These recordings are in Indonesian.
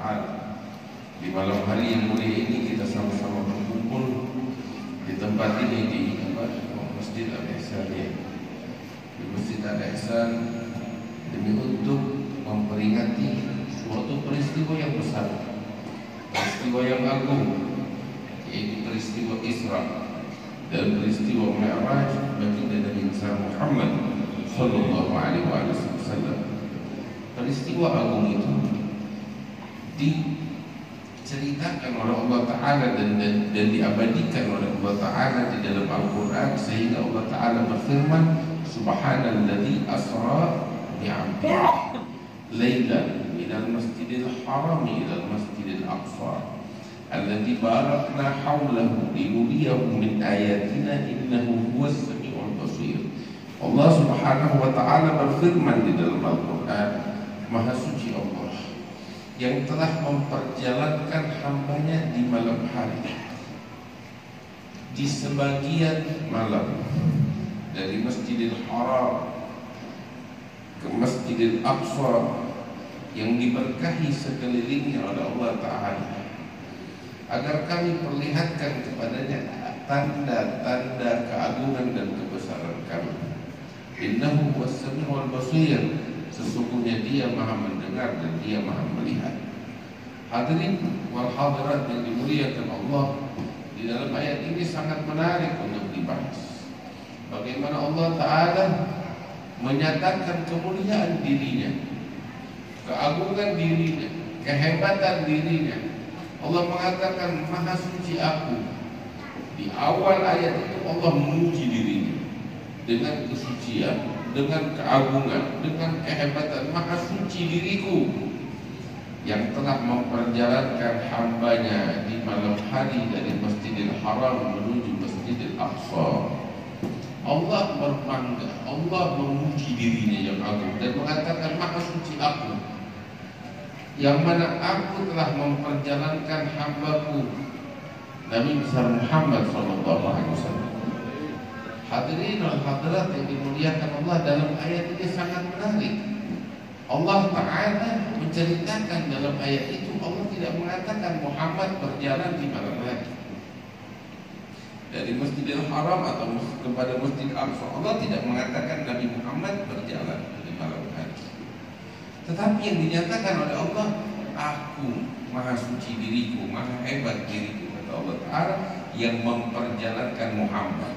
Ta'ala. Di malam hari yang mulia ini kita sama-sama berkumpul di tempat ini di Masjid Al-Ihsan, di Masjid Al-Ihsan, demi untuk memperingati suatu peristiwa yang besar, peristiwa yang agung, yaitu peristiwa Isra dan peristiwa Mi'raj baginda Nabi Muhammad sallallahu alaihi wasallam. Peristiwa agung itu diceritakan oleh Allah Ta'ala dan diabadikan oleh Allah Ta'ala di dalam Al-Quran, sehingga Allah Ta'ala berfirman, Subhanalladzi asra bi'abdihi laylan minal masjidil haram ilal masjidil aqsa alladzi barakna hawlahu linuriyahu min ayatina innahu huwas samiul basir. Allah Subhanahu wa Ta'ala berfirman di dalam Al-Quran, Maha suci Allah yang telah memperjalankan hambanya di malam hari, di sebagian malam, dari Masjidil Haram ke Masjidil Aqsa yang diberkahi sekelilingnya oleh Allah Ta'ala, agar kami perlihatkan kepadanya tanda-tanda keagungan dan kebesaran kami. Innahu huwas samiul basir, sesungguhnya Dia Maha mendengar dan Dia Maha melihat. Hadirin wal hadirat yang dimuliakan Allah, di dalam ayat ini sangat menarik untuk dibahas. Bagaimana Allah Ta'ala menyatakan kemuliaan dirinya, keagungan dirinya, kehebatan dirinya. Allah mengatakan Maha suci aku. Di awal ayat itu Allah memuji dirinya dengan kesucian, dengan keagungan, dengan kehebatan. Maha suci diriku yang telah memperjalankan hambanya di malam hari dari Masjidil Haram menuju Masjidil Aqsa. Allah berbangga, Allah memuji dirinya yang agung dan mengatakan Maha suci aku, yang mana aku telah memperjalankan hambaku Nabi besar Muhammad SAW. Hadirin dan hadirat yang dimuliakan Allah, dalam ayat ini sangat menarik. Allah Ta'ala menceritakan dalam ayat itu, Allah tidak mengatakan Muhammad berjalan di malam hari dari Masjidil Haram atau kepada Masjid Aqsa. Allah tidak mengatakan Nabi Muhammad berjalan di malam hari. Tetapi yang dinyatakan oleh Allah, aku Maha suci diriku, Maha hebat diriku, kata Allah Ta'ala, yang memperjalankan Muhammad.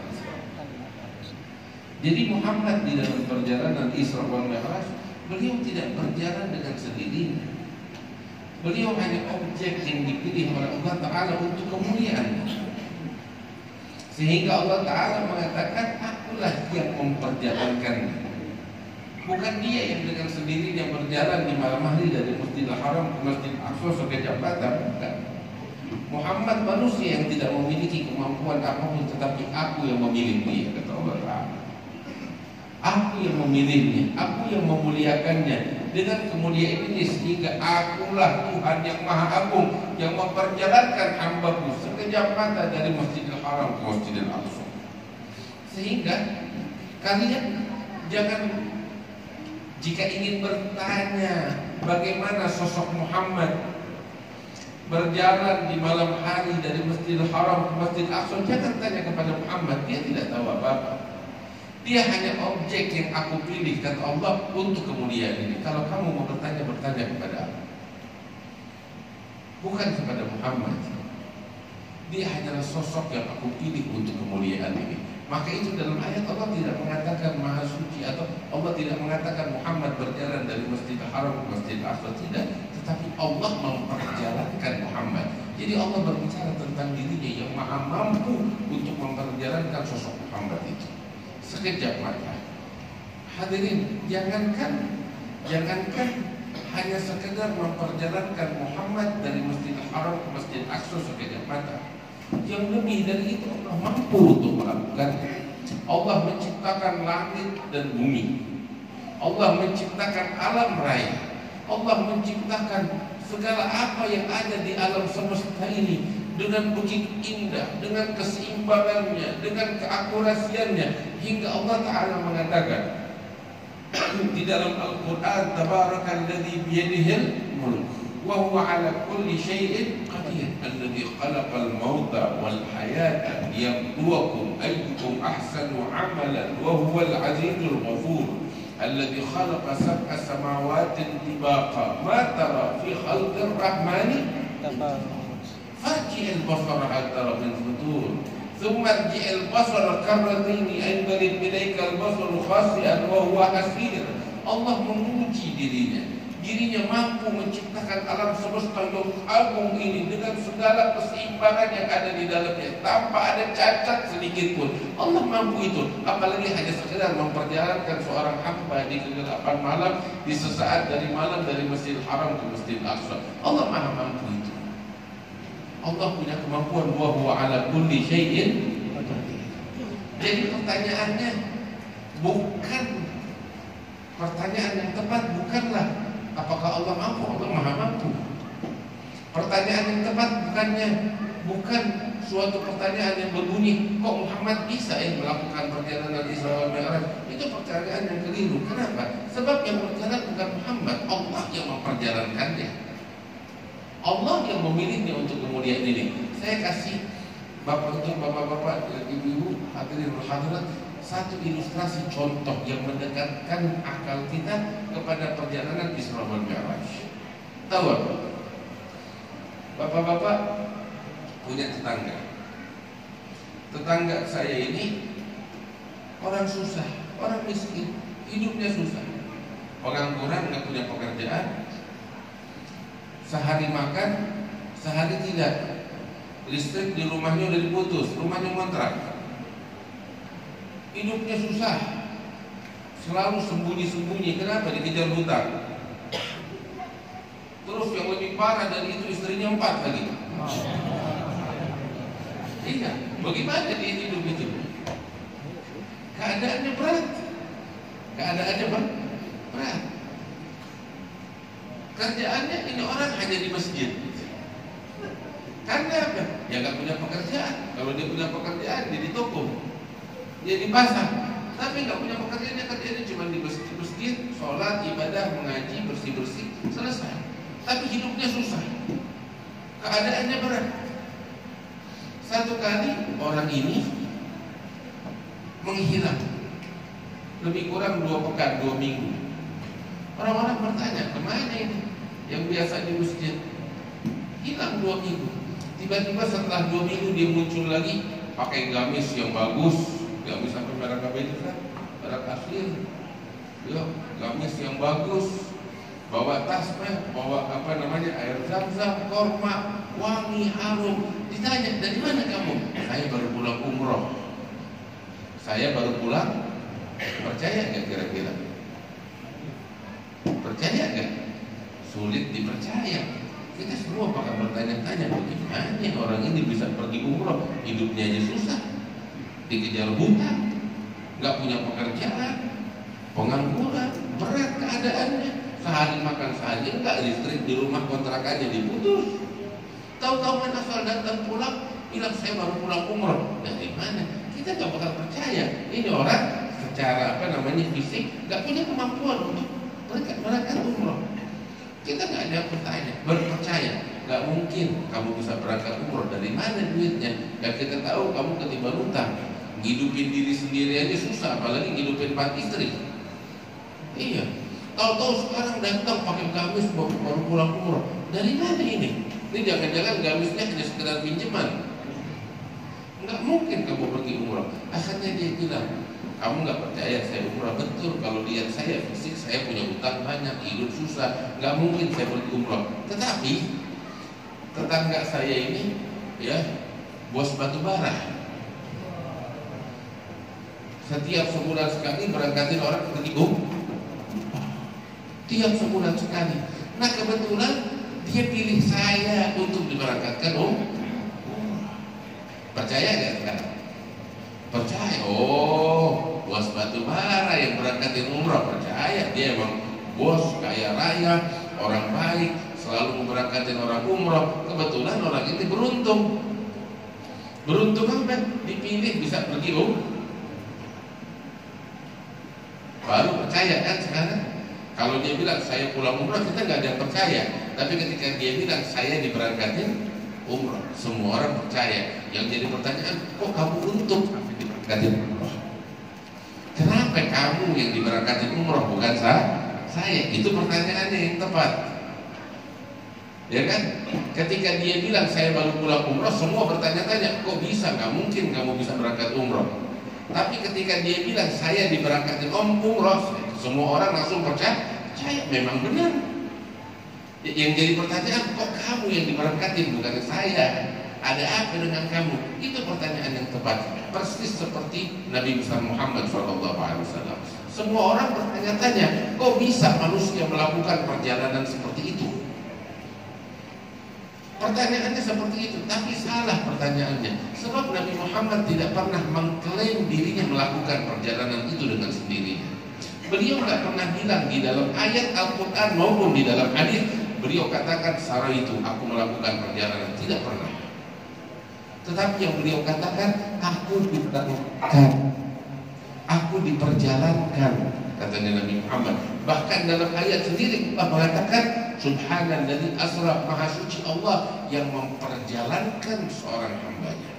Jadi Muhammad di dalam perjalanan Isra wal Mi'raj, beliau tidak berjalan dengan sendirinya. Beliau hanya objek yang dipilih oleh Allah Ta'ala untuk kemuliaan. Sehingga Allah Ta'ala mengatakan, akulah yang memperjalankan. Bukan dia yang dengan sendirinya berjalan di malam hari dari Masjidil Haram ke Masjid Aqsa sekejap mata, bukan. Muhammad manusia yang tidak memiliki kemampuan apapun, tetapi aku yang memilih dia, kata Allah Ta'ala. Aku yang memilihnya, aku yang memuliakannya dengan kemuliaan ini, sehingga akulah Tuhan yang Maha Agung yang memperjalankan hambaku sekejap mata dari Masjidil Haram ke Masjidil Aqsa. Sehingga kalian jangan, jika ingin bertanya bagaimana sosok Muhammad berjalan di malam hari dari Masjidil Haram ke Masjidil Aqsa, jangan tanya kepada Muhammad, dia tidak tahu apa-apa. Dia hanya objek yang aku pilih, kata Allah, untuk kemuliaan ini. Kalau kamu mau bertanya, bertanya kepada aku, bukan kepada Muhammad. Dia hanyalah sosok yang aku pilih untuk kemuliaan ini. Maka itu dalam ayat Allah tidak mengatakan Maha suci, atau Allah tidak mengatakan Muhammad berjalan dari Masjidil Haram ke Masjidil Aqsa, tidak. Tetapi Allah memperjalankan Muhammad. Jadi Allah berbicara tentang dirinya yang Maha mampu untuk memperjalankan sosok Muhammad itu sekejap mata. Hadirin, jangankan hanya sekedar memperjalankan Muhammad dari Masjidil Haram ke Masjid Aqsa sekejap mata, yang lebih dari itu Allah mampu untuk melakukannya. Allah menciptakan langit dan bumi, Allah menciptakan alam raya, Allah menciptakan segala apa yang ada di alam semesta ini dengan begitu indah, dengan keseimbangannya, dengan keakurasiannya, hingga Allah Ta'ala mengatakan di dalam Al-Quran, Tabarakalladzi biyadihil mulk wa huwa ala kulli syai'in qadir alladzi khalaqal mauta wal hayata liyabluwakum ayyukum ahsanu amalan wa huwal azizul ghafur alladzi khalaqa sab'a samawatin tibaqa ma tara fi khalqir rahmani farji'il basara hal tara min futur thumma rji'il basara karrataini ainqalib ilaikal basaru khasi'an wa huwa hasir. Allah menguji dirinya mampu menciptakan alam semesta yang agung ini dengan segala keseimbangan yang ada di dalamnya tanpa ada cacat sedikit pun. Allah mampu itu, apalagi hanya sekedar memperjalankan seorang hamba di kegelapan malam, di sesaat dari malam dari Masjidil Haram ke Masjidil Aqsa. Allah maha mampu itu. Allah punya kemampuan wa huwa ala kulli syai'in. Jadi pertanyaannya pertanyaan yang tepat bukanlah apakah Allah mampu, Allah maha mampu. Pertanyaan yang tepat bukan suatu pertanyaan yang berbunyi kok Muhammad bisa melakukan perjalanan Isra wal Mi'raj. Itu pertanyaan yang keliru. Kenapa? Sebab yang berjalan bukan Muhammad, Allah yang memperjalankannya. Allah yang memilihnya untuk kemudian ini. Saya kasih bapak-bapak, ibu-ibu, hadirin hadirat, satu ilustrasi contoh yang mendekatkan akal kita kepada perjalanan Isra wal Mi'raj. Tahu apa? Bapak-bapak punya tetangga. Tetangga saya ini orang susah, orang miskin, hidupnya susah, pengangguran, nggak punya pekerjaan, sehari makan, sehari tidak. Listrik di rumahnya udah diputus, rumahnya ngontrak. Hidupnya susah, selalu sembunyi-sembunyi. Kenapa? Dikejar hutang. Terus yang lebih parah dari itu, istrinya 4 lagi. Iya, bagaimana dia hidup itu? Keadaannya berat. Berat. Kerjaannya ini orang hanya di masjid. Karena apa? Ya nggak punya pekerjaan. Kalau dia punya pekerjaan, dia di toko, dia di pasar. Tapi nggak punya pekerjaan, dia kerjanya cuma di masjid, sholat, ibadah, mengaji, bersih-bersih, selesai. Tapi hidupnya susah, keadaannya berat. Satu kali orang ini menghilang, lebih kurang 2 pekan, 2 minggu. Orang-orang bertanya, kemana ini? Yang biasa di masjid, hilang 2 minggu. Tiba-tiba setelah 2 minggu dia muncul lagi, pakai gamis yang bagus, gamis sampai merek apa itu kan? Merek asli. Ya, gamis yang bagus, bawa tasnya, bawa air zam-zam, korma, wangi, harum. Ditanya, dari mana kamu? Saya baru pulang umroh. Saya baru pulang. Percaya nggak kira-kira? Percaya nggak? Sulit dipercaya. Kita semua bakal bertanya-tanya, bagaimana orang ini bisa pergi umroh, hidupnya aja susah, dikejar hutang, nggak punya pekerjaan, pengangguran, berat keadaannya, sehari makan sehari enggak, listrik di rumah kontrakannya diputus. Tahu-tahu main asal datang pulang, bilang saya baru pulang umroh. Dari mana? Kita nggak bakal percaya. Ini orang secara fisik nggak punya kemampuan untuk berangkat umroh. Kita nggak ada berpercaya. Nggak mungkin kamu bisa berangkat umroh. Dari mana duitnya? Ya kita tahu kamu ketiban utang. Ngidupin diri sendiri aja susah, apalagi ngidupin 4 istri. Iya. Tahu-tahu sekarang datang pakai gamis baru pulang umroh. Dari mana ini? Ini jangan-jangan gamisnya hanya sekedar pinjaman. Nggak mungkin kamu pergi umroh. Akhirnya dia bilang, kamu nggak percaya saya umroh? Betul, kalau lihat saya fisik, saya punya utang banyak, hidup susah, nggak mungkin saya pergi umroh. Tetapi tetangga saya ini, ya, bos batu bara. Setiap sebulan sekali berangkatin orang pergi umroh. Tiap sebulan sekali. Nah kebetulan dia pilih saya untuk diberangkatkan umroh. Percaya nggak sekarang? Percaya. Oh, bos batu bara yang berangkatin umroh. Percaya, dia emang bos kaya raya, orang baik, selalu memberangkatin orang umroh. Kebetulan orang ini beruntung. Beruntung apa? Dipilih bisa pergi umroh. Baru percaya kan sekarang. Kalau dia bilang saya pulang umroh, kita nggak ada yang percaya. Tapi ketika dia bilang saya diberangkatin umroh, semua orang percaya. Yang jadi pertanyaan, kok kamu untung diberangkatin umroh? Kenapa kamu yang diberangkatin umroh bukan saya? Itu pertanyaannya yang tepat. Ya kan? Ketika dia bilang saya baru pulang umroh, semua bertanya-tanya, kok bisa? Gak mungkin kamu bisa berangkat umroh. Tapi ketika dia bilang saya diberangkatin umroh, semua orang langsung percaya memang benar. Yang jadi pertanyaan, kok kamu yang diberangkatin bukan saya? Ada apa dengan kamu? Itu pertanyaan yang tepat. Persis seperti Nabi besar Muhammad SAW. Semua orang bertanya-tanya, kok bisa manusia melakukan perjalanan seperti itu? Pertanyaannya seperti itu, tapi salah pertanyaannya. Sebab Nabi Muhammad tidak pernah mengklaim dirinya melakukan perjalanan itu dengan sendirinya. Beliau nggak pernah bilang di dalam ayat Al-Quran maupun di dalam hadis, beliau katakan secara itu aku melakukan perjalanan. Tidak pernah. Tetapi yang beliau katakan, aku diperjalankan, aku diperjalankan, katanya Nabi Muhammad. Bahkan dalam ayat sendiri Allah mengatakan, Subhanalladzi asra, maha suci Allah yang memperjalankan seorang hambanya.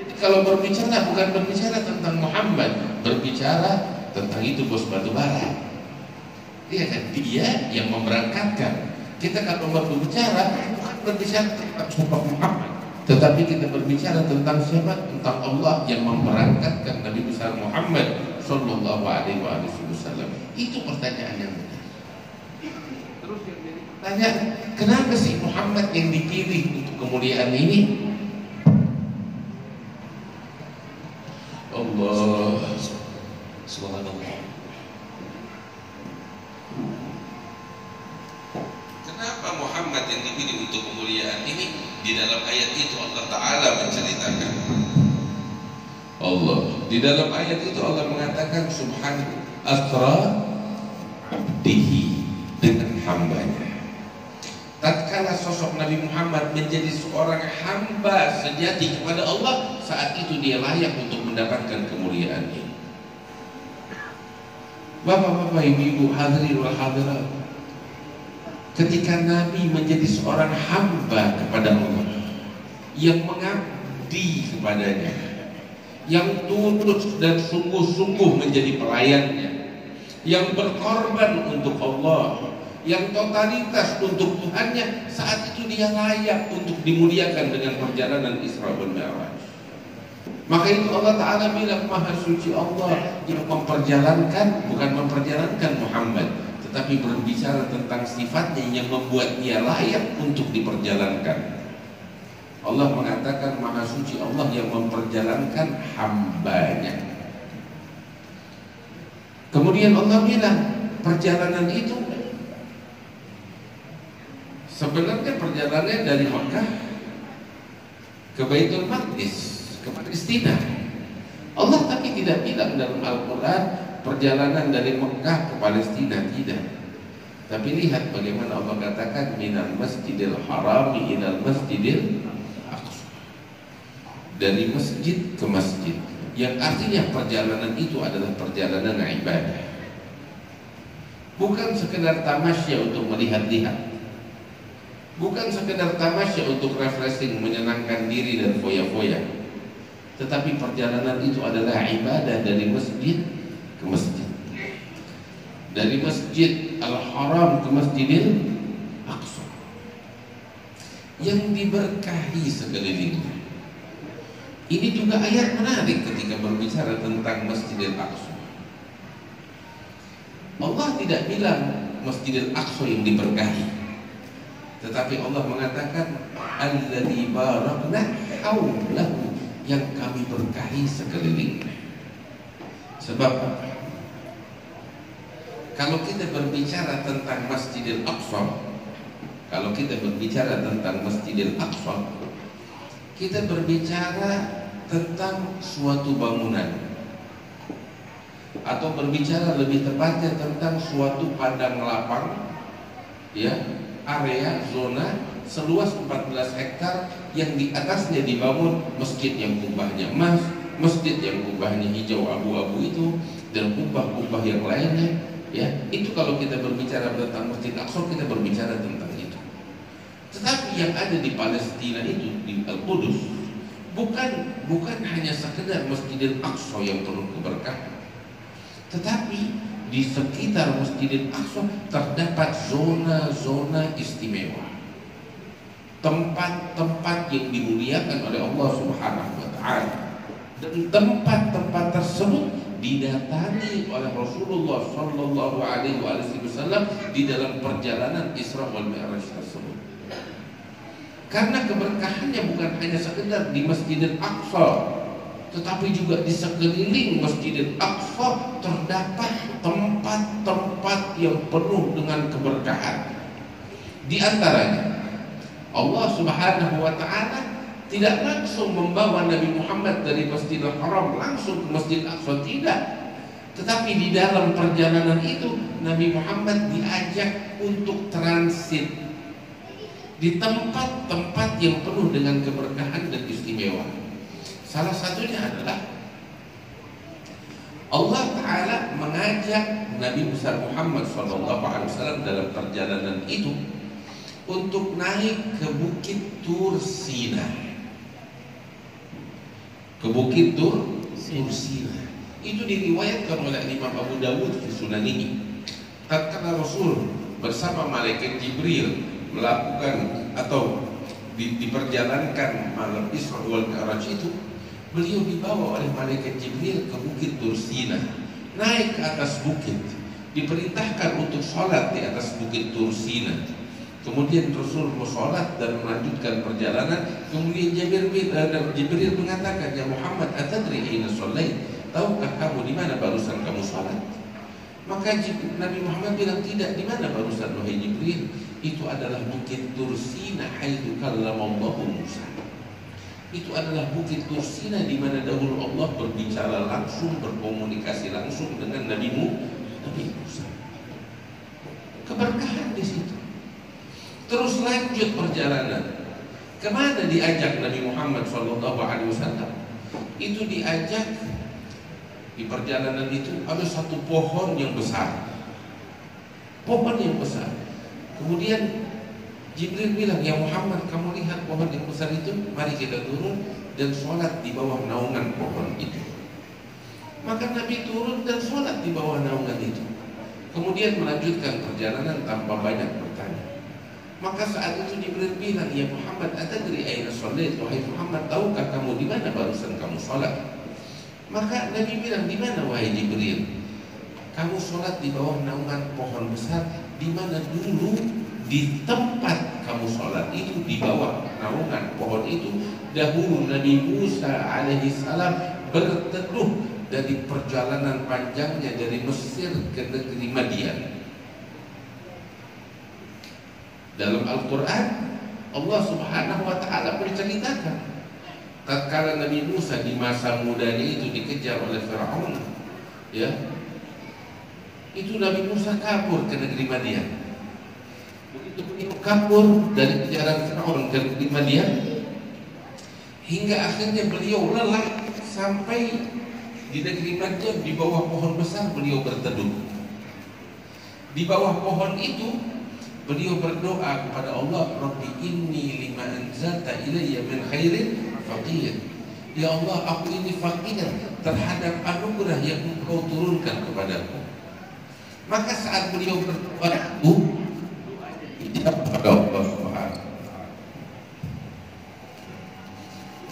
Jadi kalau berbicara bukan berbicara tentang Muhammad, berbicara tentang itu bos batubara. Dia kan dia yang memberangkatkan. Kita kalau berbicara bukan berbicara tentang siapa Muhammad, tetapi kita berbicara tentang siapa? Tentang Allah yang memberangkatkan Nabi besar Muhammad Sallallahu Alaihi Wasallam. Itu pertanyaan yang benar. Terus yang jadi pertanyaan, kenapa sih Muhammad yang dipilih untuk kemuliaan ini? Allah Subhanallah. Kenapa Muhammad yang dipilih untuk kemuliaan ini? Di dalam ayat itu Allah Ta'ala menceritakan. Allah di dalam ayat itu Allah mengatakan Subhanahu asra abdihi, dengan hambanya. Tatkala sosok Nabi Muhammad menjadi seorang hamba sejati kepada Allah, saat itu dia layak untuk mendapatkan kemuliaan ini. Bapak-bapak, ibu-ibu, hadirin wal hadirat, ketika Nabi menjadi seorang hamba kepada Allah, yang mengabdi kepadanya, yang tulus dan sungguh-sungguh menjadi pelayannya, yang berkorban untuk Allah, yang totalitas untuk Tuhannya, saat itu dia layak untuk dimuliakan dengan perjalanan Isra wal Mi'raj. Maka itu Allah Ta'ala bilang maha suci Allah yang memperjalankan, bukan memperjalankan Muhammad, tetapi berbicara tentang sifatnya yang membuat dia layak untuk diperjalankan. Allah mengatakan maha suci Allah yang memperjalankan hambanya. Kemudian Allah bilang perjalanan itu sebenarnya perjalanan dari Makkah ke Baitul Maqdis, ke Palestina. Allah tapi tidak bilang dalam Al-Quran perjalanan dari Makkah ke Palestina, tidak. Tapi lihat bagaimana Allah katakan minal masjidil harami ilal masjidil aqsa, dari masjid ke masjid, yang artinya perjalanan itu adalah perjalanan ibadah, bukan sekedar tamasya untuk melihat-lihat, bukan sekedar tamasya untuk refreshing, menyenangkan diri dan foya-foya, tetapi perjalanan itu adalah ibadah dari masjid ke masjid, dari Masjid Al-Haram ke Masjidil Aqsa, yang diberkahi sekelilingnya. Ini juga ayat menarik ketika berbicara tentang Masjidil Aqsa. Allah tidak bilang Masjidil Aqsa yang diberkahi, tetapi Allah mengatakan alladzi barakna haulahu, yang kami berkahi sekelilingnya. Sebab kalau kita berbicara tentang Masjidil Aqsa, kalau kita berbicara tentang Masjidil Aqsa, kita berbicara tentang suatu bangunan, atau berbicara lebih tepatnya tentang suatu padang lapang, ya, area zona seluas 14 hektar yang di atasnya dibangun masjid yang kubahnya emas, masjid yang kubahnya hijau abu-abu itu, dan kubah-kubah yang lainnya Ya, itu kalau kita berbicara tentang Masjid Aqsa, kita berbicara tentang itu. Tetapi yang ada di Palestina itu, di Al-Qudus, bukan hanya sekedar Masjidil Aqsa yang penuh keberkahan, tetapi di sekitar Masjidil Aqsa terdapat zona-zona istimewa, tempat-tempat yang dimuliakan oleh Allah Subhanahu wa Ta'ala, dan tempat-tempat tersebut didatangi oleh Rasulullah Sallallahu Alaihi Wasallam di dalam perjalanan Isra wal Mi'raj tersebut. Karena keberkahannya bukan hanya sekedar di Masjidil Aqsa, tetapi juga di sekeliling Masjidil Aqsa terdapat tempat-tempat yang penuh dengan keberkahan. Di antaranya Allah Subhanahu wa Ta'ala tidak langsung membawa Nabi Muhammad dari Masjidil Haram langsung ke Masjid Aqsa, tidak. Tetapi di dalam perjalanan itu Nabi Muhammad diajak untuk transit di tempat-tempat yang penuh dengan keberkahan dan istimewa. Salah satunya adalah Allah Ta'ala mengajak Nabi besar Muhammad SAW dalam perjalanan itu untuk naik ke Bukit Tur Sina. Ke Bukit Tur Sina. Itu diriwayatkan oleh Imam Abu Dawud di Sunanihi. Tatkala Rasul bersama malaikat Jibril melakukan atau diperjalankan malam Isra wal Mi'raj itu, beliau dibawa oleh malaikat Jibril ke Bukit Tur Sina, naik ke atas bukit, diperintahkan untuk sholat di atas Bukit Tur Sina. Kemudian Rasul mau sholat dan melanjutkan perjalanan. Kemudian Jibril mengatakan, "Ya Muhammad, atadri aina shallait? Tahukah kamu di mana barusan kamu sholat?" Maka Nabi Muhammad bilang, "Tidak." "Di mana barusan wahai Jibril?" "Itu adalah Bukit Tur Sina haitsu kallamallahu Musa." Itu adalah Bukit Tur Sina di mana dahulu Allah berbicara langsung, berkomunikasi langsung dengan Nabi Musa. Keberkahan di situ. Terus lanjut perjalanan. Kemana diajak Nabi Muhammad SAW? Itu diajak, di perjalanan itu ada satu pohon yang besar. Pohon yang besar. Kemudian Jibril bilang, "Ya Muhammad, kamu lihat pohon yang besar itu? Mari kita turun dan sholat di bawah naungan pohon itu." Maka Nabi turun dan sholat di bawah naungan itu. Kemudian melanjutkan perjalanan tanpa banyak bertanya. Maka saat itu Jibril bilang, "Ya Muhammad, atadri aina shallait?" "Wahai Muhammad, tahukah kamu di mana barusan kamu sholat?" Maka Nabi bilang, "Di mana wahai Jibril?" "Kamu sholat di bawah naungan pohon besar, di mana dulu di tempat kamu sholat itu, di bawah naungan pohon itu, dahulu Nabi Musa alaihissalam berteduh dari perjalanan panjangnya dari Mesir ke negeri Madian." Dalam Al-Quran Allah Subhanahu wa Ta'ala menceritakan tatkala Nabi Musa di masa mudanya itu dikejar oleh Fir'aun, ya, itu Nabi Musa kabur ke negeri Madian. Begitu beliau kabur dari kejaran Fir'aun ke negeri Madian, hingga akhirnya beliau lelah sampai di negeri Madian. Di bawah pohon besar beliau berteduh. Di bawah pohon itu beliau berdoa kepada Allah, "Rabbi inni lima anzalta ilayya min khairin faqir." Ya Allah, aku ini fakir terhadap anugerah yang Engkau turunkan kepadaku. Maka saat beliau berdoa itu, kepada Allah Subhanahu,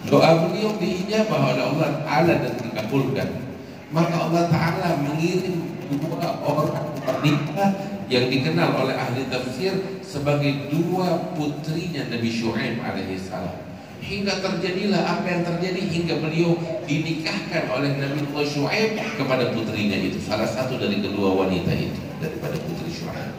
doa beliau diijabah oleh Allah Ta'ala dan dikabulkan. Maka Allah Ta'ala mengirim dua orang wanita yang dikenal oleh ahli tafsir sebagai dua putrinya Nabi Syuaib alaihissalam. Hingga terjadilah apa yang terjadi, hingga beliau dinikahkan oleh Nabi Syuaib kepada putrinya itu, salah satu dari kedua wanita itu daripada putri Syuaib.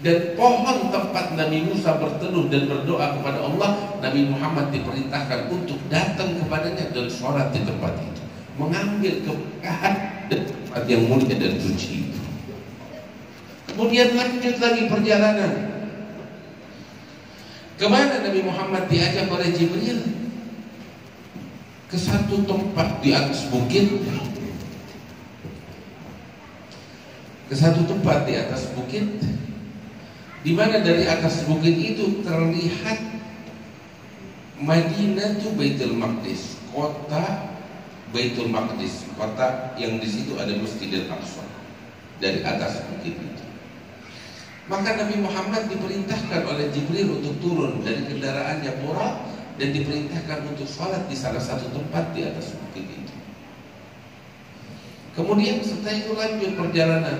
Dan pohon tempat Nabi Musa berteduh dan berdoa kepada Allah, Nabi Muhammad diperintahkan untuk datang kepadanya dan sholat di tempat itu, mengambil keberkahan dan tempat yang mulia dan suci itu. Kemudian lanjut lagi perjalanan. Kemana Nabi Muhammad diajak oleh Jibril? Ke satu tempat di atas bukit. Ke ke satu tempat di atas bukit, di mana dari atas bukit itu terlihat Madinah itu Baitul Maqdis, kota Baitul Maqdis, kota yang di situ ada Masjidil Aqsa dari atas bukit itu. Maka Nabi Muhammad diperintahkan oleh Jibril untuk turun dari kendaraannya Buraq dan diperintahkan untuk sholat di salah satu tempat di atas bukit itu. Kemudian setelah itu lanjut perjalanan.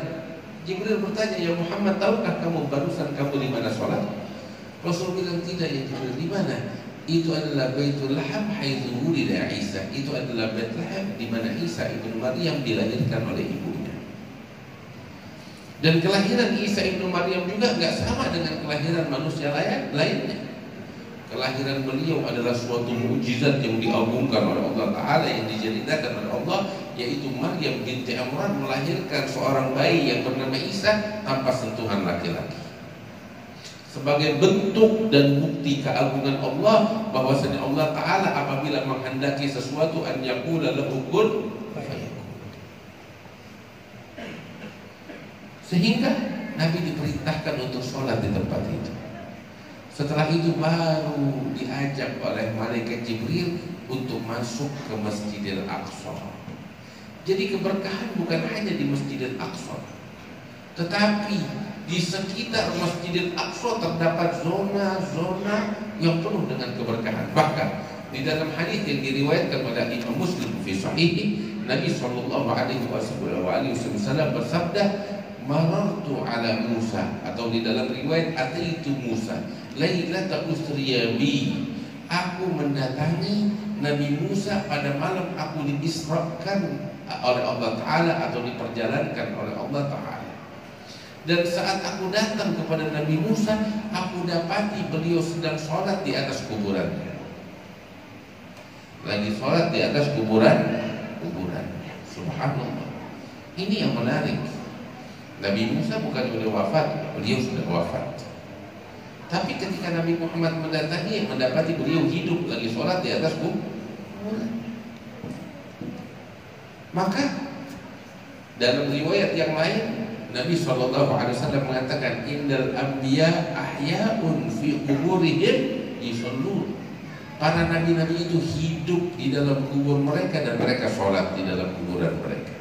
Jibril bertanya, ya Muhammad, tahukah kamu barusan kamu di mana sholat? Rasul bilang, tidak ya Jibril. Di mana? Itu adalah Baitul Laham haitsu wulida Isa. Itu adalah Bethlehem di mana Isa ibnu Maryam dilahirkan oleh ibunya. Dan kelahiran Isa ibnu Maryam juga nggak sama dengan kelahiran manusia lainnya. Kelahiran beliau adalah suatu mukjizat yang diagungkan oleh Allah Ta'ala, yang diceritakan oleh Allah, yaitu Maryam binti Imran melahirkan seorang bayi yang bernama Isa tanpa sentuhan laki-laki, sebagai bentuk dan bukti keagungan Allah, bahwasanya Allah Ta'ala apabila menghendaki sesuatu an yaqula lahu kun fayakun. Sehingga Nabi diperintahkan untuk sholat di tempat itu. Setelah itu baru diajak oleh malaikat Jibril untuk masuk ke Masjidil Aqsa. Jadi keberkahan bukan hanya di Masjidil Aqsa, tetapi di sekitar Masjidil Aqsa terdapat zona-zona yang penuh dengan keberkahan. Bahkan di dalam hadis yang diriwayatkan oleh Imam Muslim fi Sahih, Nabi sallallahu alaihi wasallam bersabda, "Marartu ala Musa," atau di dalam riwayat ataitu Musa lailata usriya bi. Aku mendatangi Nabi Musa pada malam aku diisrakan oleh Allah Ta'ala atau diperjalankan oleh Allah Ta'ala. Dan saat aku datang kepada Nabi Musa, aku dapati beliau sedang sholat di atas kuburannya. Lagi sholat di atas kuburannya. Subhanallah. Ini yang menarik. Nabi Musa bukan sudah wafat, beliau sudah wafat. Tapi ketika Nabi Muhammad mendatangi, mendapati beliau hidup lagi sholat di atas kuburan. Maka dalam riwayat yang lain, Nabi SAW mengatakan, Indal anbiya ahya'un fi quburihim yusallun. Para nabi-nabi itu hidup di dalam kubur mereka dan mereka sholat di dalam kuburan mereka.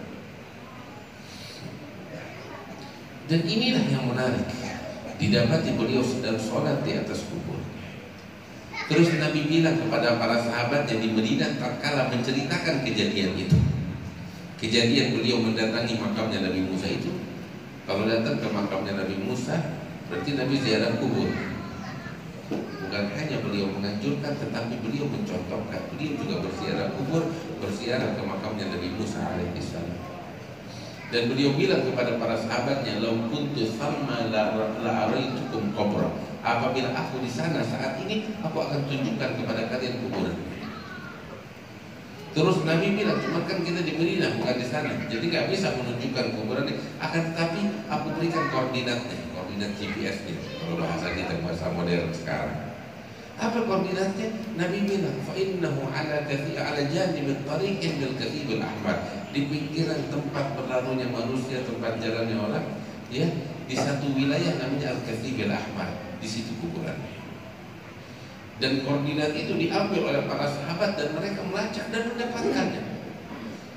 Dan inilah yang menarik, didapati beliau sedang sholat di atas kubur. Terus Nabi bilang kepada para sahabat yang di Madinah tatkala menceritakan kejadian itu, kejadian beliau mendatangi makamnya Nabi Musa itu. Kalau datang ke makamnya Nabi Musa, berarti Nabi ziarah kubur. Bukan hanya beliau menganjurkan, tetapi beliau mencontohkan. Beliau juga berziarah kubur, berziarah ke makamnya Nabi Musa alaihissalam. Dan beliau bilang kepada para sahabatnya, "Lau kuntu thamma la araitukum qabra." Apabila aku di sana saat ini, aku akan tunjukkan kepada kalian kuburan. Terus Nabi bilang, cuma kan kita di Madinah bukan di sana, jadi nggak bisa menunjukkan kuburan. Akan tetapi aku berikan koordinatnya, koordinat GPS-nya. Kalau bahasa kita, bahasa modern sekarang. Apa koordinatnya? Nabi bilang, fa innahu ala janibit tariqin bil kathibul ahmar. Di pinggiran tempat berlalunya manusia, tempat jalannya orang, ya, di satu wilayah namanya Al-Kathibul Ahmar. Di situ kuburannya. Dan koordinat itu diambil oleh para sahabat dan mereka melacak dan mendapatkannya.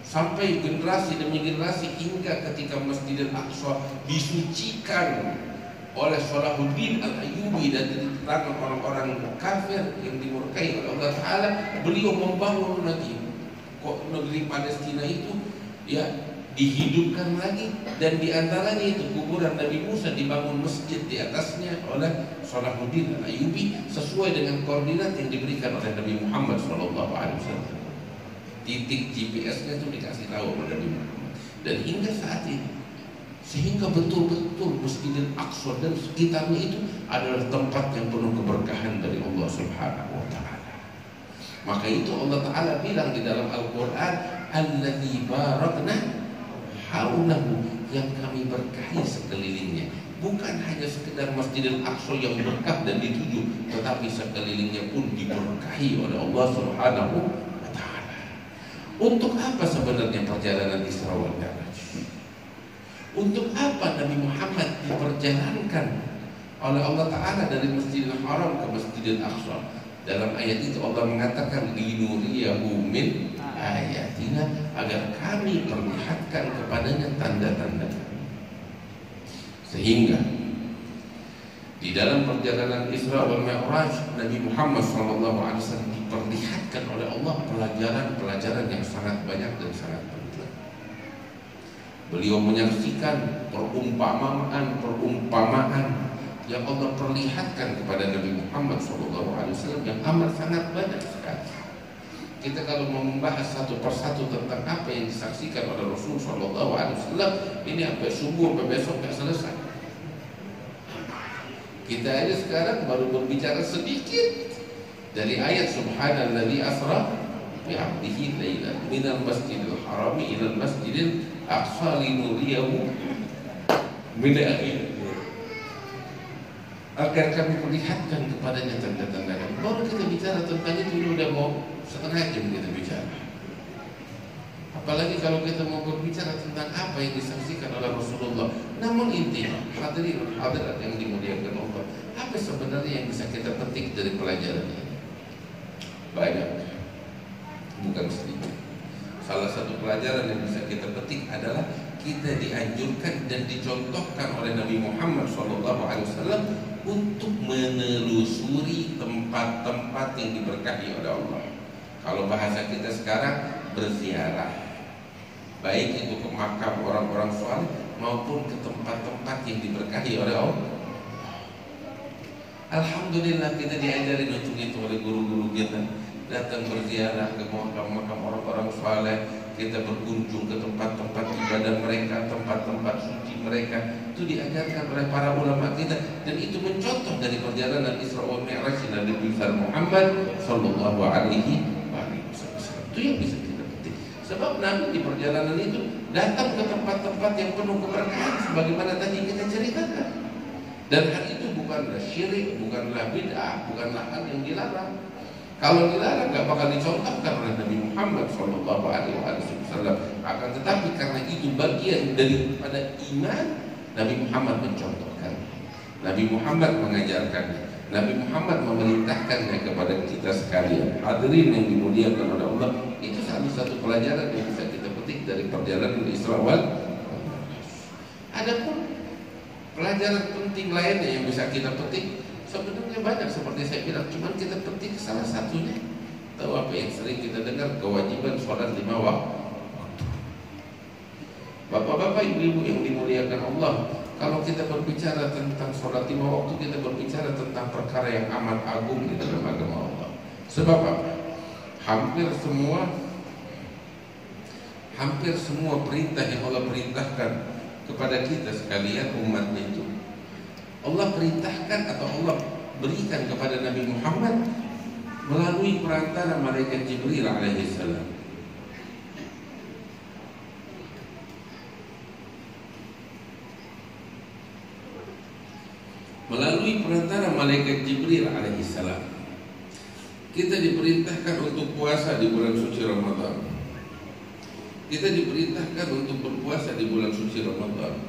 Sampai generasi demi generasi hingga ketika Masjidil Aqsa disucikan oleh Salahuddin Al-Ayyubi dan diterangkan orang-orang kafir yang dimurkai oleh Allah Ta'ala, beliau membangun lagi negeri Palestina itu, ya, dihidupkan lagi. Dan diantaranya itu kuburan Nabi Musa dibangun masjid di atasnya oleh Salahuddin Al-Ayyubi sesuai dengan koordinat yang diberikan oleh Nabi Muhammad SAW. Titik GPS-nya itu dikasih tahu oleh Nabi Muhammad. Dan hingga saat ini, sehingga betul-betul Masjidil Aqsa dan sekitarnya itu adalah tempat yang penuh keberkahan dari Allah Subhanahu wa Ta'ala. Maka itu Allah Ta'ala bilang di dalam Al-Quran, Alladzi barakna haulahu, yang kami berkahi sekelilingnya. Bukan hanya sekedar Masjidil Aqsa yang berkah dan dituju, tetapi sekelilingnya pun diberkahi oleh Allah Subhanahu wa Ta'ala. Untuk apa sebenarnya perjalanan Isra wal Mi'raj? Untuk apa Nabi Muhammad diperjalankan oleh Allah Ta'ala dari Masjidil Haram ke Masjidil Aqsa? Dalam ayat itu Allah mengatakan linuriyahu min ayatina, agar kami perlihatkan kepadanya tanda-tanda. Sehingga di dalam perjalanan Isra wal Mi'raj, Nabi Muhammad SAW diperlihatkan oleh Allah pelajaran-pelajaran yang sangat banyak dan sangat penting. Beliau menyaksikan perumpamaan yang Allah perlihatkan kepada Nabi Muhammad SAW yang amat sangat banyak sekali. Kita kalau membahas satu persatu tentang apa yang disaksikan oleh Rasul SAW, ini sampai subuh sampai besok nggak selesai. Kita aja sekarang baru berbicara sedikit dari ayat Subhanalladzi asra bi'abdihi lailan minal masjidil harami ilal masjidil aqsa linuriyahu min ayatina, agar kami perlihatkan kepadanya tanda-tanda. Baru kita bicara tentang itu udah mau setengah jam kita bicara. Apalagi kalau kita mau berbicara tentang apa yang disaksikan oleh Rasulullah. Namun intinya, hadirin hadirat yang dimuliakan Allah, apa sebenarnya yang bisa kita petik dari pelajaran ini? Banyak, bukan sedikit. Salah satu pelajaran yang bisa kita petik adalah kita dianjurkan dan dicontohkan oleh Nabi Muhammad SAW untuk menelusuri tempat-tempat yang diberkahi oleh Allah. Kalau bahasa kita sekarang, berziarah, baik itu ke makam orang-orang saleh maupun ke tempat-tempat yang diberkahi oleh Allah. Alhamdulillah kita diajarin untuk itu oleh guru-guru kita. Datang berziarah ke makam-makam orang-orang saleh, kita berkunjung ke tempat-tempat ibadah mereka, tempat-tempat suci mereka. Itu diajarkan oleh para ulama kita, dan itu mencontoh dari perjalanan Isra wal Mi'raj Nabi besar Muhammad sallallahu alaihi wasallam. Itu yang bisa kita petik. Sebab Nabi di perjalanan itu datang ke tempat-tempat yang penuh keberkahan sebagaimana tadi kita ceritakan. Dan hal itu bukanlah syirik, bukanlah bid'ah, bukanlah hal yang dilarang. Kalau dilarang nggak bakal dicontohkan oleh Nabi Muhammad SAW. Akan tetapi karena itu bagian daripada iman, Nabi Muhammad mencontohkan, Nabi Muhammad mengajarkannya, Nabi Muhammad memerintahkannya kepada kita sekalian. Hadirin yang dimuliakan oleh Allah, itu salah satu pelajaran yang bisa kita petik dari perjalanan Isra wal Mi'raj. Adapun pelajaran penting lainnya yang bisa kita petik sebenarnya banyak, seperti saya bilang, cuman kita petik salah satunya. Tahu apa yang sering kita dengar? Kewajiban sholat 5 waktu. Bapak-bapak, ibu-ibu yang dimuliakan Allah, kalau kita berbicara tentang sholat 5 waktu, kita berbicara tentang perkara yang amat agung di dalam agama Allah. Sebab apa? Hampir semua perintah yang Allah perintahkan kepada kita sekalian umatnya itu, Allah perintahkan atau Allah berikan kepada Nabi Muhammad melalui perantara malaikat Jibril alaihissalam. Melalui perantara malaikat Jibril alaihissalam, kita diperintahkan untuk puasa di bulan suci Ramadan. Kita diperintahkan untuk berpuasa di bulan suci Ramadan.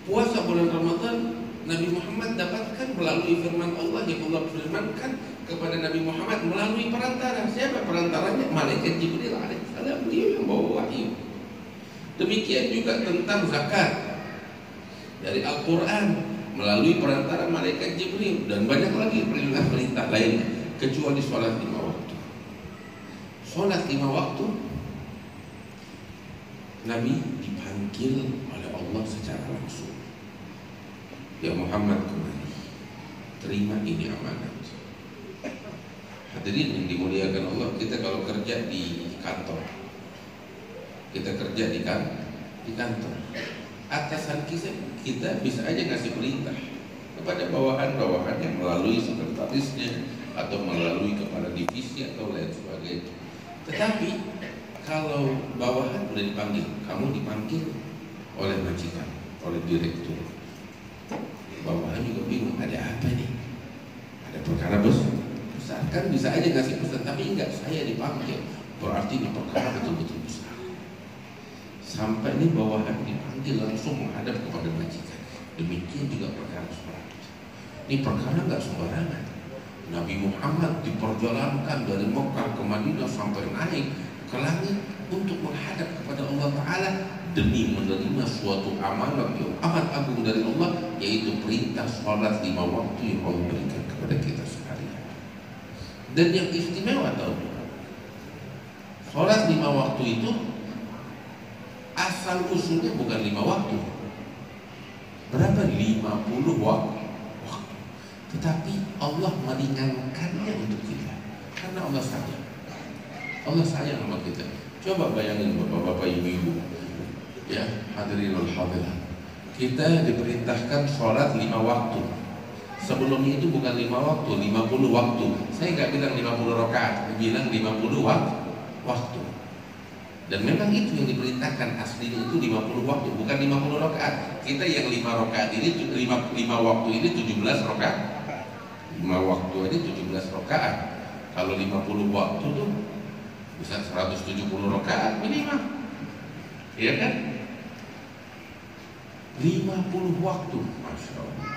Puasa bulan Ramadan Nabi Muhammad dapatkan melalui firman Allah yang Allah firmankan kepada Nabi Muhammad melalui perantara. Siapa perantaranya? Malaikat Jibril alaihissalam, beliau yang bawa wahyu. Demikian juga tentang zakat dari Al-Quran melalui perantara malaikat Jibril, dan banyak lagi perintah-perintah lainnya, kecuali sholat 5 waktu. Sholat 5 waktu Nabi dipanggil oleh Allah secara langsung. Ya Muhammad, kemari, terima ini amanat. Hadirin yang dimuliakan Allah, kita kalau kerja di kantor, kita kerja di kantor, atasan kita bisa aja ngasih perintah kepada bawahan-bawahannya melalui sekretarisnya atau melalui kepala divisi atau lain sebagainya. Tetapi kalau bawahan udah dipanggil, kamu dipanggil oleh majikan, oleh direktur, bawahan juga bingung, ada apa nih? Ada perkara besar. Kan bisa aja ngasih pesan, tapi enggak, saya dipanggil, berarti ini perkara betul-betul besar. sampai ini bawahan dipanggil langsung menghadap kepada majikan. Demikian juga perkara sholat. Ini perkara nggak sembarangan. Nabi Muhammad diperjalankan dari Mekah ke Madinah sampai naik ke langit untuk menghadap kepada Allah Ta'ala demi menerima suatu amanat yang amat agung dari Allah, yaitu perintah sholat 5 waktu yang Allah berikan kepada kita sekalian. Dan yang istimewa tahu, sholat 5 waktu itu asal usulnya bukan 5 waktu. Berapa? 50 waktu. Tetapi Allah meringankannya untuk kita karena Allah sayang. Allah sayang sama kita. Coba bayangin bapak-bapak, ibu-ibu, ya hadirinul hadirat, kita diperintahkan sholat 5 waktu. Sebelumnya itu bukan 5 waktu, 50 waktu. Saya nggak bilang 50 rakaat, saya bilang 50 waktu. Dan memang itu yang diperintahkan, aslinya itu 50 waktu, bukan 50 rakaat. Kita yang 5 rakaat ini, 5 waktu ini 17 rakaat. 5 waktu ini 17 rakaat. Kalau 50 waktu tuh bisa 170 rakaat minimal. Iya kan? 50 waktu, Masya Allah.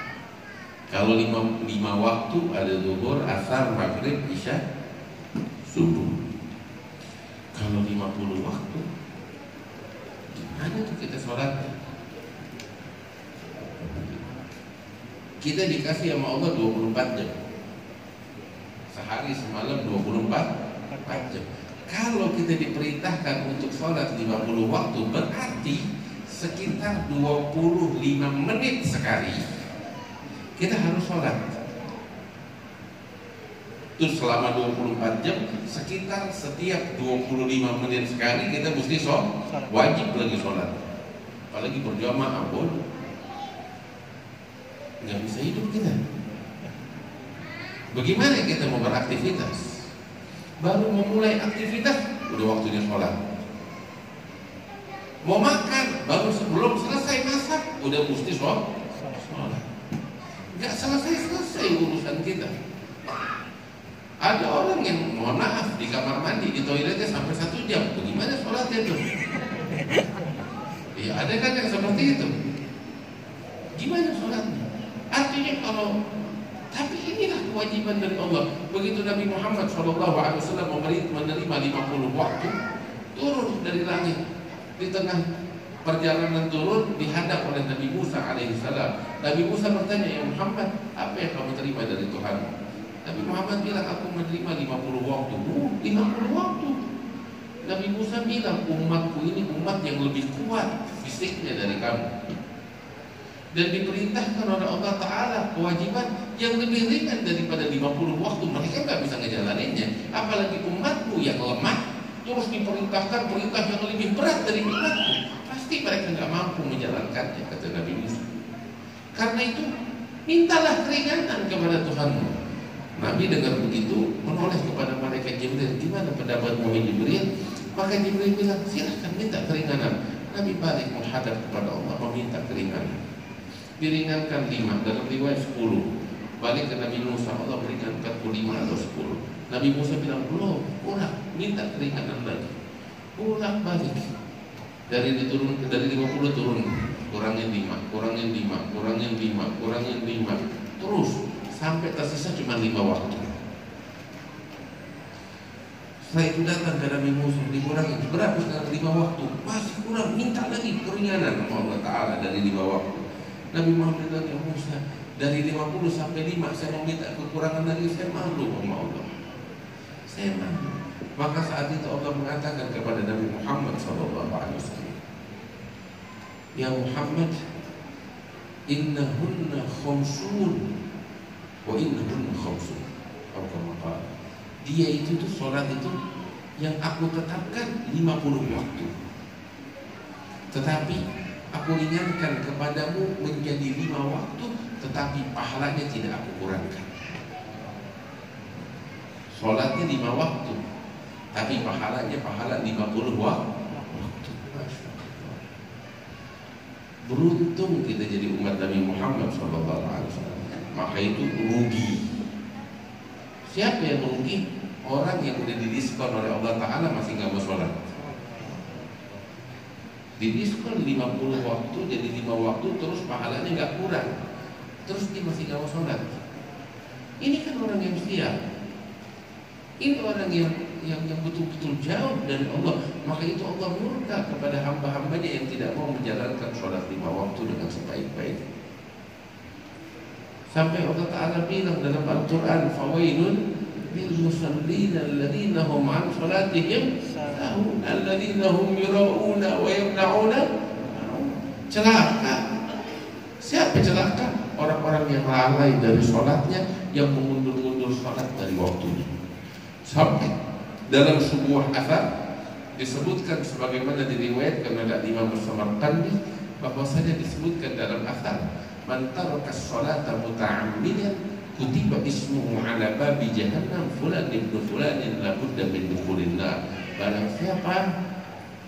Kalau 5 waktu ada zuhur, asar, maghrib, isya, subuh. Kalau 50 waktu, gimana tuh kita sholatnya? Kita dikasih sama Allah 24 jam. Sehari semalam 24 jam. Kalau kita diperintahkan untuk sholat 50 waktu, berarti sekitar 25 menit sekali kita harus sholat. Terus selama 24 jam, sekitar setiap 25 menit sekali kita mesti sholat. Wajib lagi sholat. Apalagi berjamaah, nggak bisa hidup kita. Bagaimana kita mau beraktivitas? Baru memulai aktivitas, udah waktunya sholat. Mau makan, baru sebelum selesai masak, udah mesti sholat. Nggak selesai urusan kita. Ada orang yang mohon maaf di kamar mandi, di toiletnya sampai 1 jam. Bagaimana sholatnya tuh? Ya ada kan yang seperti itu. Gimana sholatnya? Artinya kalau, tapi inilah kewajiban dari Allah. Begitu Nabi Muhammad SAW menerima 50 waktu, turun dari langit. Di tengah perjalanan turun dihadap oleh Nabi Musa alaihissalam. Nabi Musa bertanya, ya Muhammad, apa yang kamu terima dari Tuhan? Nabi Muhammad bilang, aku menerima 50 waktu. 50 waktu. Nabi Musa bilang, umatku ini umat yang lebih kuat fisiknya dari kamu, dan diperintahkan oleh Allah Ta'ala kewajiban yang lebih ringan daripada 50 waktu. Mereka nggak bisa ngejalaninnya. Apalagi umatku yang lemah terus diperintahkan perintah yang lebih berat dari umatku, pasti mereka nggak mampu menjalankannya, kata Nabi Musa. Karena itu mintalah keringanan kepada Tuhanmu. Nabi dengar begitu menoleh kepada malaikat Jibril, gimana pendapatmu Jibril? Maka Jibril bilang, silahkan minta keringanan. Nabi balik menghadap kepada Allah meminta keringanan. Diringankan 5, dalam riwayat 10. Balik ke Nabi Musa, Allah berikan 45 atau 10. Nabi Musa bilang, belum, kurang, minta keringanan lagi. Pulang balik. Dari 50 turun, kurangin 5, kurangin 5, kurangin 5, kurangin 5. Terus sampai tersisa cuma 5 waktu. Setelah itu datang ke Nabi Musa, dikurangi berapa sekarang 5 waktu, masih kurang, minta lagi keringanan sama Allah Ta'ala dari 5 waktu. Nabi Muhammad bilang, ya Musa, dari 50 sampai 5 saya mau minta kekurangan lagi, saya malu sama Allah, saya malu. Maka saat itu Allah mengatakan kepada Nabi Muhammad SAW, ya Muhammad, innahunna khamsun wa innahunna khamsun. Dia itu tuh sholat itu yang aku tetapkan 50 waktu, tetapi aku ringankan kepadamu menjadi 5 waktu, tetapi pahalanya tidak aku kurangkan. Sholatnya 5 waktu, tapi pahalanya pahala 50 waktu. Beruntung kita jadi umat Nabi Muhammad SAW. Maka itu rugi. Siapa yang merugi? Orang yang udah didiskon oleh Allah Ta'ala masih gak mau sholat. Didiskon 50 waktu jadi 5 waktu, terus pahalanya nggak kurang, terus dia masih nggak mau sholat. Ini kan orang yang sial. Ini orang yang betul-betul jauh dari Allah. Maka itu Allah murka kepada hamba-hambanya yang tidak mau menjalankan sholat 5 waktu dengan sebaik-baik. Sampai Allah Ta'ala bilang dalam Al-Quran, fawailun lil musallin alladzina hum an sholatihim sahun alladzina hum yura'una wa yamna'una. Celaka. Siapa celaka? Orang-orang yang lalai dari sholatnya, yang mengundur-undur sholat dari waktunya. Sampai dalam sebuah asar disebutkan sebagaimana diriwayatkan oleh Imam Samarqandi, bahwasanya disebutkan dalam asar, man taraka as-salata muta'ammidan kutiba ismuhu ala babi jahannam fulan ibnu fulanin la budda min dukhulin nar. Barang siapa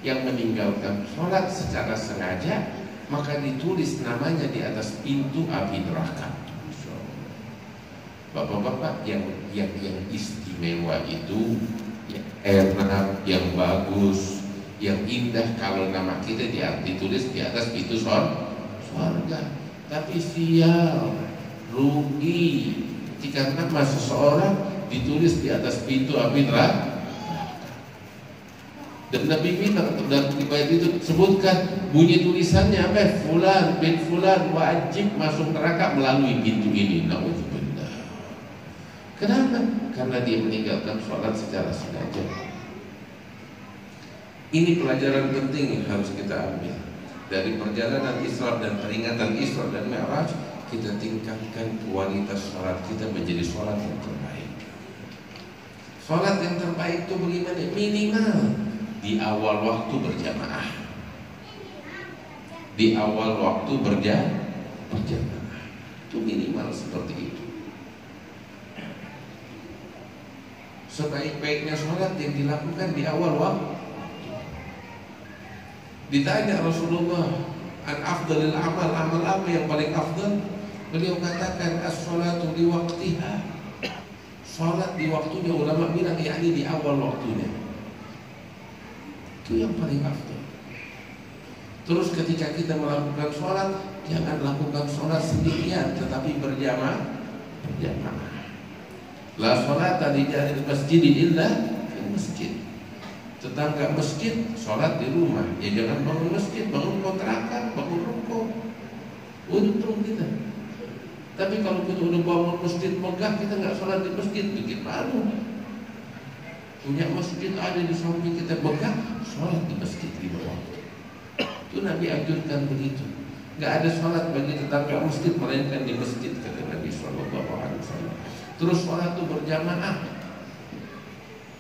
yang meninggalkan sholat secara sengaja, maka ditulis namanya di atas pintu api neraka. Bapak-bapak yang istimewa itu, yang enak, yang bagus, yang indah, kalau nama kita ditulis di atas pintu surga. Tapi sial, rugi jika nama seseorang ditulis di atas pintu api neraka. Dan Nabi bilang dalam riwayat itu sebutkan bunyi tulisannya apa? Fulan bin Fulan wajib masuk neraka melalui pintu ini. Nauzubillah. Kenapa? Karena dia meninggalkan sholat secara sengaja. Ini pelajaran penting yang harus kita ambil dari perjalanan Isra dan peringatan Isra dan Mi'raj. Kita tingkatkan kualitas sholat kita menjadi sholat yang terbaik. Sholat yang terbaik itu bagaimana? Minimal di awal waktu berjamaah. Di awal waktu berjamaah. Itu minimal seperti itu. Sebaik-baiknya sholat yang dilakukan di awal waktu. Ditanya Rasulullah, an afdalil amal, amal apa yang paling afdal? Beliau katakan as-sholatu li waqtiha. Sholat di waktunya, ulama bilang yakni di awal waktunya. Itu yang paling afdal. Terus ketika kita melakukan sholat, jangan lakukan sholat sendirian, tetapi berjamaah. La sholata li jari masjid illa fil masjid. Tetangga masjid sholat di rumah, ya jangan bangun masjid, bangun kontrakan, bangun ruko. Untung kita. Tapi kalau kita udah bangun masjid megah, kita nggak sholat di masjid, bikin malu. Punya masjid ada di samping kita megah, sholat di masjid di bawah. Itu Nabi anjurkan begitu. Nggak ada sholat bagi tetangga masjid melainkan di masjid, kata Nabi SAW. Terus sholat itu berjamaah.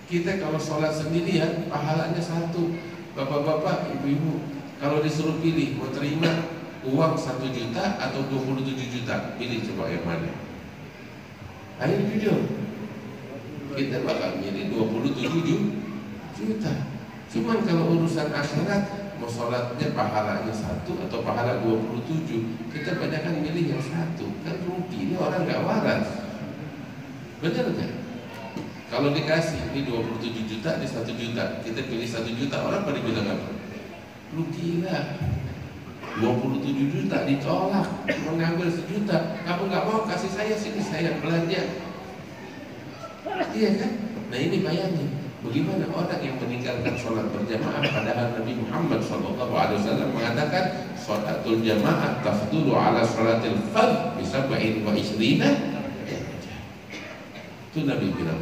Kita kalau sholat sendirian pahalanya satu. Bapak-bapak, ibu-ibu, kalau disuruh pilih mau terima uang 1 juta atau 27 juta, pilih coba yang mana? Ayo jujur. Kita bakal milih 27 juta. Cuman kalau urusan akhirat, mau sholatnya pahalanya 1 atau pahala 27, kita banyakkan milih yang 1. Kan rugi, ini orang gak waras. Benar gak? Kalau dikasih ini 27 juta, ini 1 juta, kita pilih 1 juta, orang pada bilang apa? Lu gila, 27 juta ditolak, mengambil 1 juta, kamu gak mau kasih saya sini, saya belanja. Iya kan? Nah ini bayangin, bagaimana orang yang meninggalkan sholat berjamaah, padahal Nabi Muhammad SAW mengatakan sholatul jamaah tafdulu ala sholatil fard bisab'in wa isrina. Itu Nabi bilang.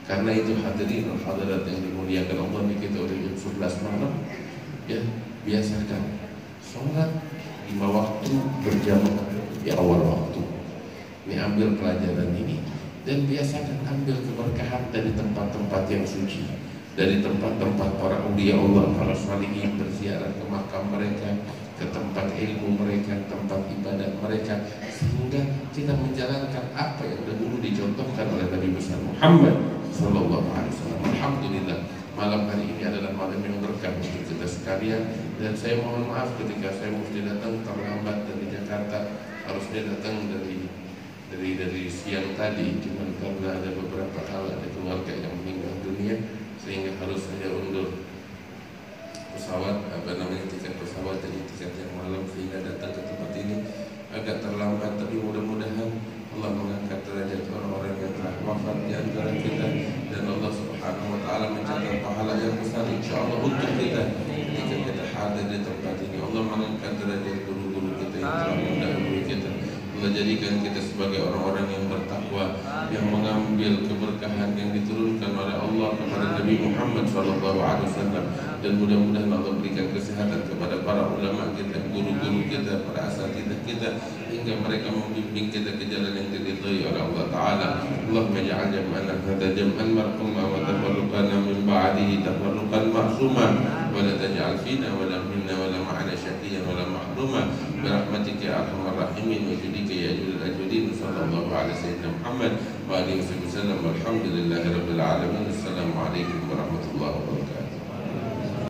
Karena itu hadirin dan hadirat yang dimuliakan Allah, ini kita udah jam 11 malam, ya biasakan sholat 5 waktu berjamaah di awal waktu. Ini ambil pelajaran ini dan biasakan ambil keberkahan dari tempat-tempat yang suci, dari tempat-tempat para ulia Allah, para salihin, berziarah ke makam mereka, ke tempat ilmu mereka, tempat ibadah mereka, sehingga kita menjalankan apa yang dahulu dicontohkan oleh Nabi besar Muhammad Sallallahu Alaihi Wasallam. Alhamdulillah, malam hari ini adalah malam yang berkah untuk kita sekalian. Dan saya mohon maaf ketika saya mesti datang terlambat dari Jakarta, harusnya datang dari siang tadi, cuman karena ada beberapa hal, ada keluarga yang meninggal dunia, sehingga harus saya undur. pesawat tiket pesawat jadi tiket yang malam sehingga datang ke tempat ini agak terlambat, tapi mudah-mudahan Allah mengangkat derajat orang-orang yang telah wafat di antara kita, dan Allah Subhanahu wa taala mencatat pahala yang besar insyaallah untuk kita ketika kita hadir di tempat ini. Allah mengangkat derajat guru-guru kita yang telah mendahului kita. Allah jadikan kita sebagai orang-orang yang bertakwa, yang mengambil keberkahan yang diturunkan oleh Allah kepada Nabi Muhammad SAW, dan mudah-mudahan Allah berikan kesehatan kepada para ulama kita, guru-guru kita, para asatidzah kita, hingga mereka membimbing kita ke jalan yang diridhai oleh Allah Taala. Allahumma ij'al jam'ana hadza jam'an marhuma wa tafarruqana min ba'dihi tafarruqan ma'suma wa la taj'al fina wa la minna wa la ma'ana syaqiyan wa la mahruma bi rahmatika ya arhamar rahimin wa judika ya ajudul ajudin. Sallallahu alaihi sayyidina Muhammad wa alihi wasallam. Walhamdulillahi rabbil alamin. Assalamualaikum warahmatullahi wabarakatuh.